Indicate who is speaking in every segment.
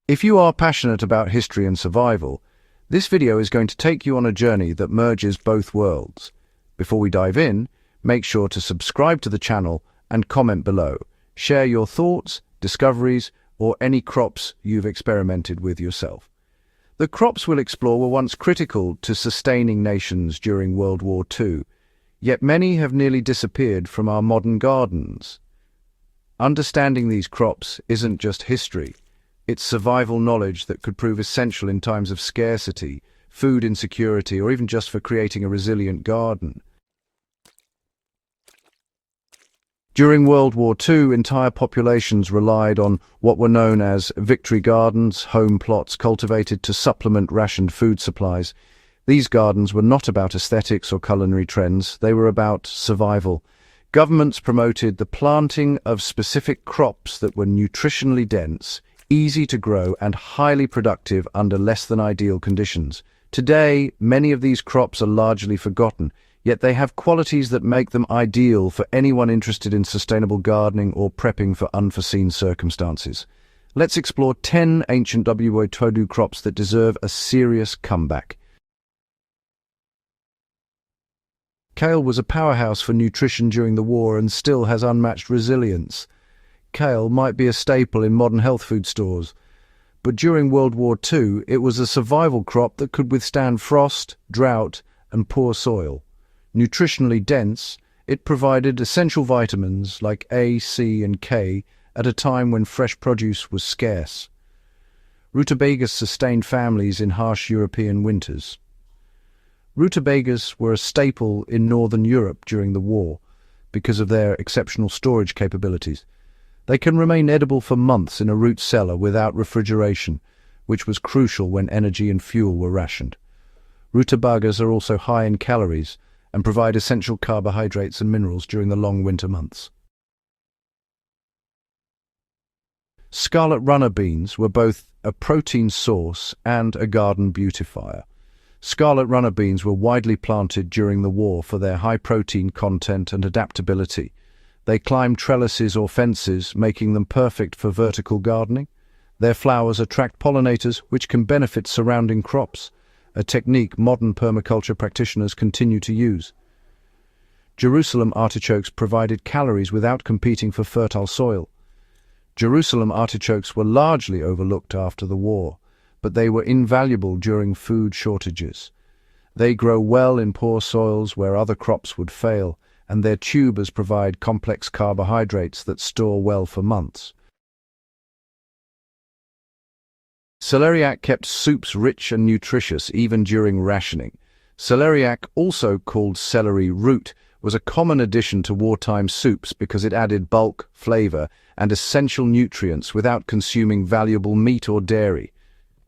Speaker 1: If you are passionate about history and survival, this video is going to take you on a journey that merges both worlds. Before we dive in, make sure to subscribe to the channel and comment below. Share your thoughts, discoveries, or any crops you've experimented with yourself. The crops we'll explore were once critical to sustaining nations during World War II, yet many have nearly disappeared from our modern gardens. Understanding these crops isn't just history. It's survival knowledge that could prove essential in times of scarcity, food insecurity, or even just for creating a resilient garden. During World War II, entire populations relied on what were known as victory gardens, home plots cultivated to supplement rationed food supplies. These gardens were not about aesthetics or culinary trends, they were about survival. Governments promoted the planting of specific crops that were nutritionally dense, easy to grow, and highly productive under less than ideal conditions. Today, many of these crops are largely forgotten, yet they have qualities that make them ideal for anyone interested in sustainable gardening or prepping for unforeseen circumstances. Let's explore 10 ancient WWII crops that deserve a serious comeback. Kale was a powerhouse for nutrition during the war and still has unmatched resilience. Kale might be a staple in modern health food stores, but during World War II, it was a survival crop that could withstand frost, drought, and poor soil. Nutritionally dense, it provided essential vitamins like A, C, and K at a time when fresh produce was scarce. Rutabagas sustained families in harsh European winters. Rutabagas were a staple in Northern Europe during the war because of their exceptional storage capabilities. They can remain edible for months in a root cellar without refrigeration, which was crucial when energy and fuel were rationed. Rutabagas are also high in calories and provide essential carbohydrates and minerals during the long winter months. Scarlet runner beans were both a protein source and a garden beautifier. Scarlet runner beans were widely planted during the war for their high protein content and adaptability. They climb trellises or fences, making them perfect for vertical gardening. Their flowers attract pollinators, which can benefit surrounding crops, a technique modern permaculture practitioners continue to use. Jerusalem artichokes provided calories without competing for fertile soil. Jerusalem artichokes were largely overlooked after the war, but they were invaluable during food shortages. They grow well in poor soils where other crops would fail, and their tubers provide complex carbohydrates that store well for months. Celeriac kept soups rich and nutritious even during rationing. Celeriac, also called celery root, was a common addition to wartime soups because it added bulk, flavor, and essential nutrients without consuming valuable meat or dairy.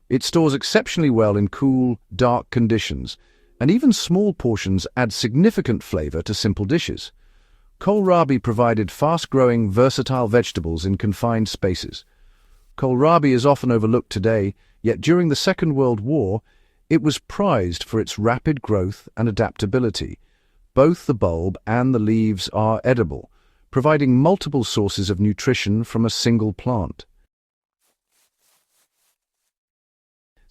Speaker 1: It stores exceptionally well in cool, dark conditions, and even small portions add significant flavor to simple dishes. Kohlrabi provided fast-growing, versatile vegetables in confined spaces. Kohlrabi is often overlooked today, yet during the Second World War, it was prized for its rapid growth and adaptability. Both the bulb and the leaves are edible, providing multiple sources of nutrition from a single plant.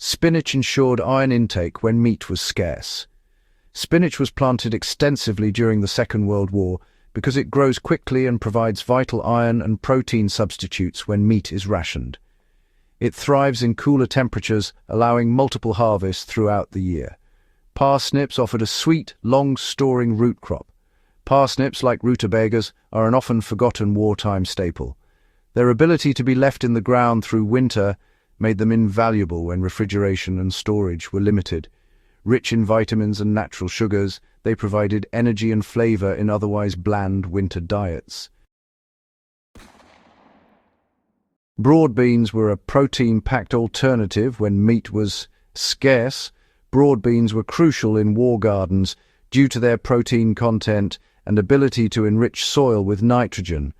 Speaker 1: Spinach ensured iron intake when meat was scarce. Spinach was planted extensively during the Second World War because it grows quickly and provides vital iron and protein substitutes when meat is rationed. It thrives in cooler temperatures, allowing multiple harvests throughout the year. Parsnips offered a sweet, long-storing root crop. Parsnips, like rutabagas, are an often forgotten wartime staple. Their ability to be left in the ground through winter made them invaluable when refrigeration and storage were limited. Rich in vitamins and natural sugars, they provided energy and flavor in otherwise bland winter diets. Broad beans were a protein-packed alternative when meat was scarce. Broad beans were crucial in war gardens due to their protein content and ability to enrich soil with nitrogen.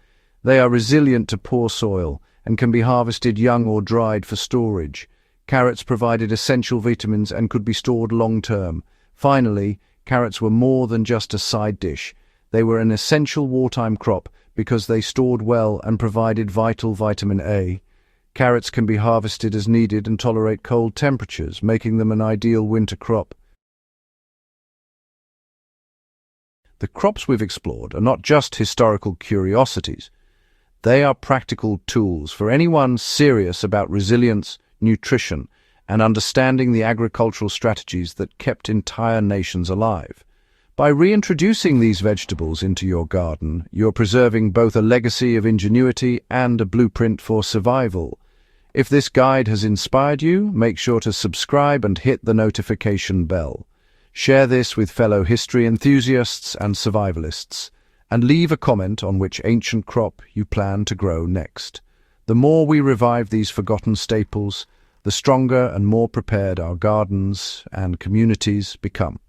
Speaker 1: They are resilient to poor soil and can be harvested young or dried for storage. Carrots provided essential vitamins and could be stored long-term. Finally, carrots were more than just a side dish. They were an essential wartime crop because they stored well and provided vital vitamin A. Carrots can be harvested as needed and tolerate cold temperatures, making them an ideal winter crop. The crops we've explored are not just historical curiosities. They are practical tools for anyone serious about resilience, nutrition, and understanding the agricultural strategies that kept entire nations alive. By reintroducing these vegetables into your garden, you're preserving both a legacy of ingenuity and a blueprint for survival. If this guide has inspired you, make sure to subscribe and hit the notification bell. Share this with fellow history enthusiasts and survivalists, and leave a comment on which ancient crop you plan to grow next. The more we revive these forgotten staples, the stronger and more prepared our gardens and communities become.